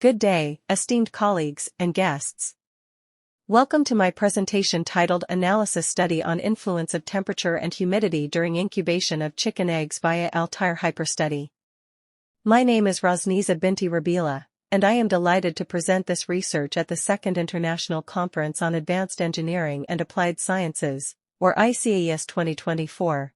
Good day, esteemed colleagues and guests. Welcome to my presentation titled Analysis Study on Influence of Temperature and Humidity During Incubation of Chicken Eggs via Altair Hyperstudy. My name is Rosniza Binti Rabila, and I am delighted to present this research at the Second International Conference on Advanced Engineering and Applied Sciences, or ICAES 2024.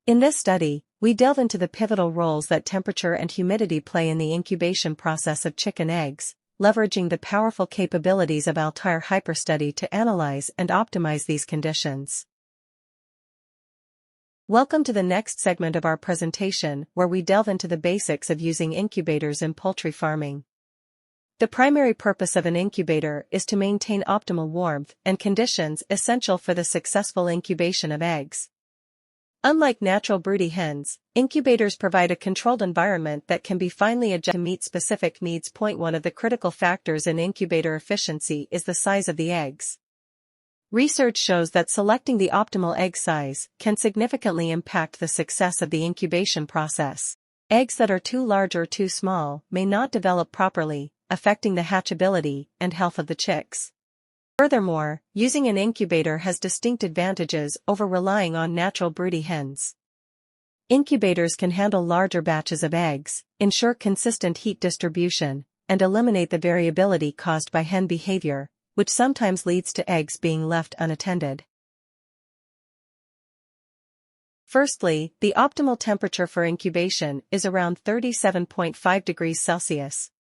In this study, we delve into the pivotal roles that temperature and humidity play in the incubation process of chicken eggs, leveraging the powerful capabilities of Altair Hyperstudy to analyze and optimize these conditions. Welcome to the next segment of our presentation, where we delve into the basics of using incubators in poultry farming. The primary purpose of an incubator is to maintain optimal warmth and conditions essential for the successful incubation of eggs. Unlike natural broody hens, incubators provide a controlled environment that can be finely adjusted to meet specific needs. One of the critical factors in incubator efficiency is the size of the eggs. Research shows that selecting the optimal egg size can significantly impact the success of the incubation process. Eggs that are too large or too small may not develop properly, affecting the hatchability and health of the chicks. Furthermore, using an incubator has distinct advantages over relying on natural broody hens. Incubators can handle larger batches of eggs, ensure consistent heat distribution, and eliminate the variability caused by hen behavior, which sometimes leads to eggs being left unattended. Firstly, the optimal temperature for incubation is around 37.5 degrees Celsius.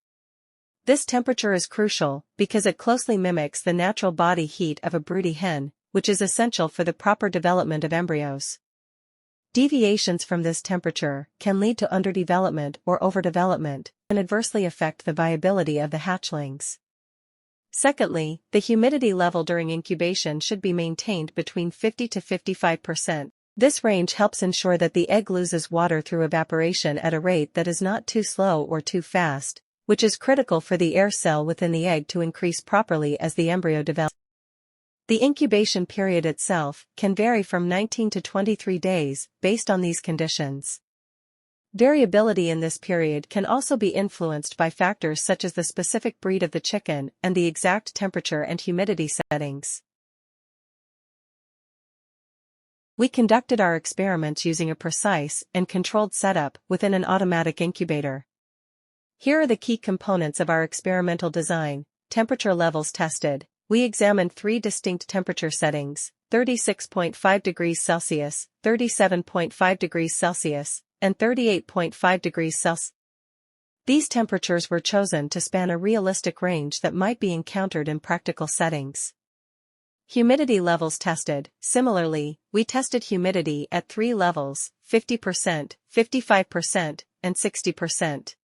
This temperature is crucial because it closely mimics the natural body heat of a broody hen, which is essential for the proper development of embryos. Deviations from this temperature can lead to underdevelopment or overdevelopment and adversely affect the viability of the hatchlings. Secondly, the humidity level during incubation should be maintained between 50 to 55%. This range helps ensure that the egg loses water through evaporation at a rate that is not too slow or too fast, which is critical for the air cell within the egg to increase properly as the embryo develops. The incubation period itself can vary from 19 to 23 days based on these conditions. Variability in this period can also be influenced by factors such as the specific breed of the chicken and the exact temperature and humidity settings. We conducted our experiments using a precise and controlled setup within an automatic incubator. Here are the key components of our experimental design. Temperature levels tested. We examined three distinct temperature settings: 36.5 degrees Celsius, 37.5 degrees Celsius, and 38.5 degrees Celsius. These temperatures were chosen to span a realistic range that might be encountered in practical settings. Humidity levels tested. Similarly, we tested humidity at three levels: 50%, 55%, and 60%.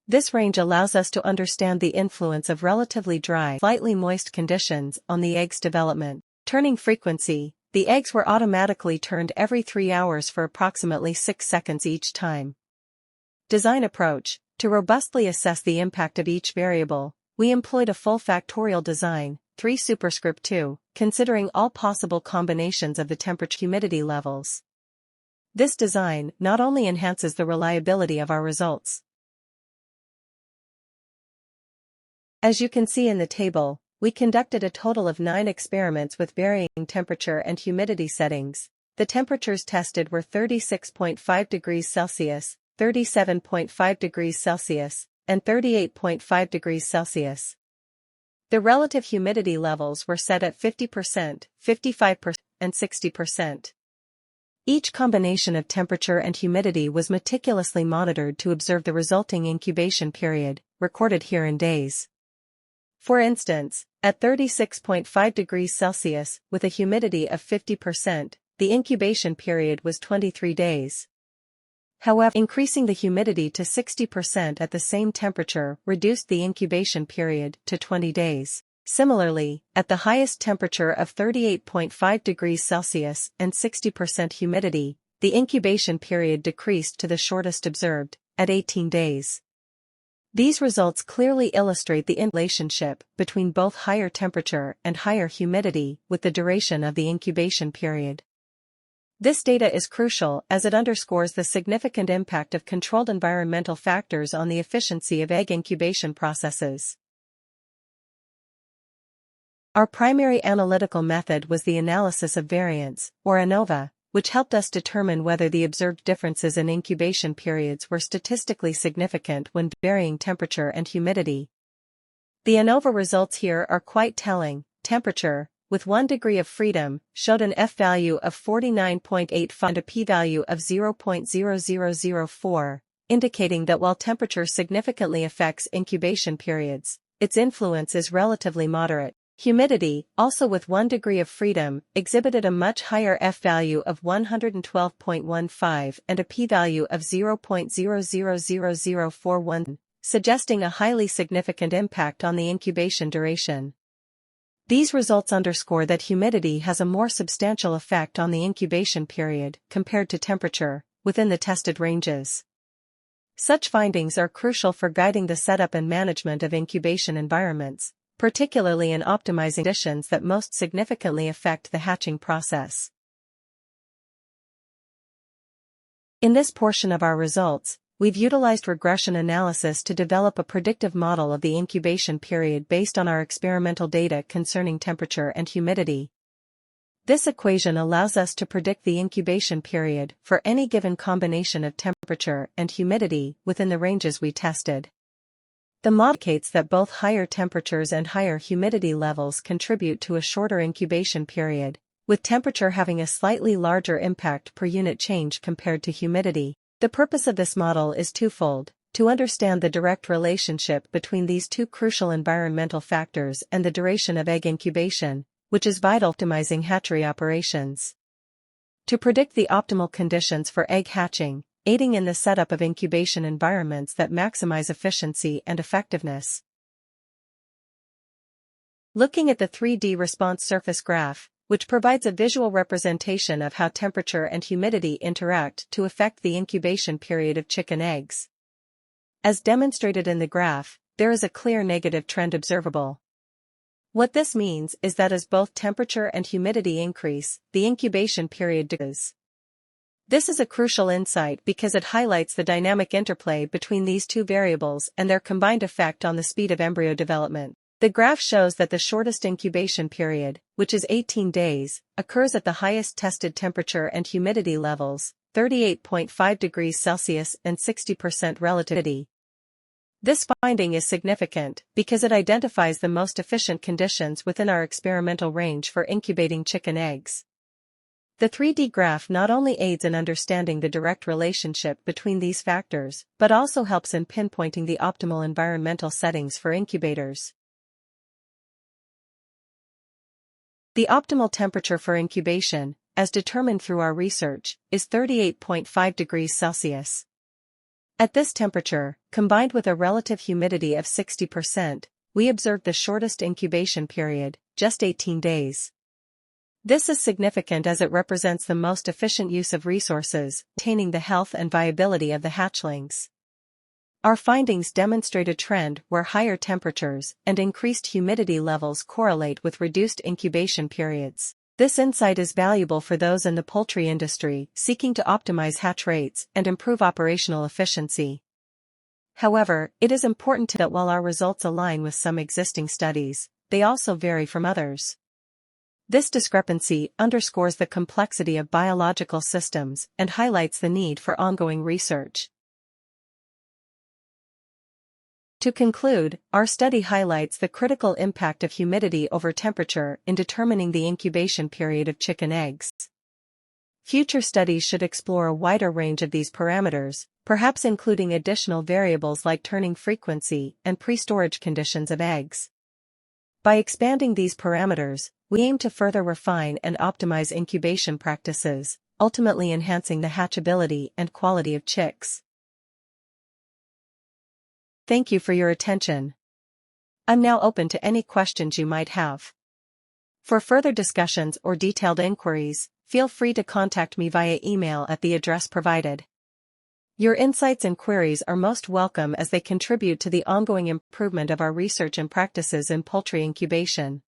This range allows us to understand the influence of relatively dry, slightly moist conditions on the egg's development. Turning frequency: the eggs were automatically turned every 3 hours for approximately 6 seconds each time. Design approach: to robustly assess the impact of each variable, we employed a full factorial design, 3 superscript 2, considering all possible combinations of the temperature-humidity levels. This design not only enhances the reliability of our results. As you can see in the table, we conducted a total of 9 experiments with varying temperature and humidity settings. The temperatures tested were 36.5 degrees Celsius, 37.5 degrees Celsius, and 38.5 degrees Celsius. The relative humidity levels were set at 50%, 55%, and 60%. Each combination of temperature and humidity was meticulously monitored to observe the resulting incubation period, recorded here in days. For instance, at 36.5 degrees Celsius, with a humidity of 50%, the incubation period was 23 days. However, increasing the humidity to 60% at the same temperature reduced the incubation period to 20 days. Similarly, at the highest temperature of 38.5 degrees Celsius and 60% humidity, the incubation period decreased to the shortest observed, at 18 days. These results clearly illustrate the relationship between both higher temperature and higher humidity with the duration of the incubation period. This data is crucial as it underscores the significant impact of controlled environmental factors on the efficiency of egg incubation processes. Our primary analytical method was the analysis of variance, or ANOVA, which helped us determine whether the observed differences in incubation periods were statistically significant when varying temperature and humidity. The ANOVA results here are quite telling. Temperature, with 1 degree of freedom, showed an F-value of 49.85 and a p-value of 0.0004, indicating that while temperature significantly affects incubation periods, its influence is relatively moderate. Humidity, also with 1 degree of freedom, exhibited a much higher F-value of 112.15 and a p-value of 0.000041, suggesting a highly significant impact on the incubation duration. These results underscore that humidity has a more substantial effect on the incubation period compared to temperature, within the tested ranges. Such findings are crucial for guiding the setup and management of incubation environments, particularly in optimizing conditions that most significantly affect the hatching process. In this portion of our results, we've utilized regression analysis to develop a predictive model of the incubation period based on our experimental data concerning temperature and humidity. This equation allows us to predict the incubation period for any given combination of temperature and humidity within the ranges we tested. The model indicates that both higher temperatures and higher humidity levels contribute to a shorter incubation period, with temperature having a slightly larger impact per unit change compared to humidity. The purpose of this model is twofold: to understand the direct relationship between these two crucial environmental factors and the duration of egg incubation, which is vital to optimizing hatchery operations. To predict the optimal conditions for egg hatching, aiding in the setup of incubation environments that maximize efficiency and effectiveness. Looking at the 3D response surface graph, which provides a visual representation of how temperature and humidity interact to affect the incubation period of chicken eggs. As demonstrated in the graph, there is a clear negative trend observable. What this means is that as both temperature and humidity increase, the incubation period decreases. This is a crucial insight because it highlights the dynamic interplay between these two variables and their combined effect on the speed of embryo development. The graph shows that the shortest incubation period, which is 18 days, occurs at the highest tested temperature and humidity levels, 38.5 degrees Celsius and 60% relativity. This finding is significant because it identifies the most efficient conditions within our experimental range for incubating chicken eggs. The 3D graph not only aids in understanding the direct relationship between these factors, but also helps in pinpointing the optimal environmental settings for incubators. The optimal temperature for incubation, as determined through our research, is 38.5 degrees Celsius. At this temperature, combined with a relative humidity of 60%, we observed the shortest incubation period, just 18 days. This is significant as it represents the most efficient use of resources, maintaining the health and viability of the hatchlings. Our findings demonstrate a trend where higher temperatures and increased humidity levels correlate with reduced incubation periods. This insight is valuable for those in the poultry industry seeking to optimize hatch rates and improve operational efficiency. However, it is important to note that while our results align with some existing studies, they also vary from others. This discrepancy underscores the complexity of biological systems and highlights the need for ongoing research. To conclude, our study highlights the critical impact of humidity over temperature in determining the incubation period of chicken eggs. Future studies should explore a wider range of these parameters, perhaps including additional variables like turning frequency and pre-storage conditions of eggs. By expanding these parameters, we aim to further refine and optimize incubation practices, ultimately enhancing the hatchability and quality of chicks. Thank you for your attention. I'm now open to any questions you might have. For further discussions or detailed inquiries, feel free to contact me via email at the address provided. Your insights and queries are most welcome as they contribute to the ongoing improvement of our research and practices in poultry incubation.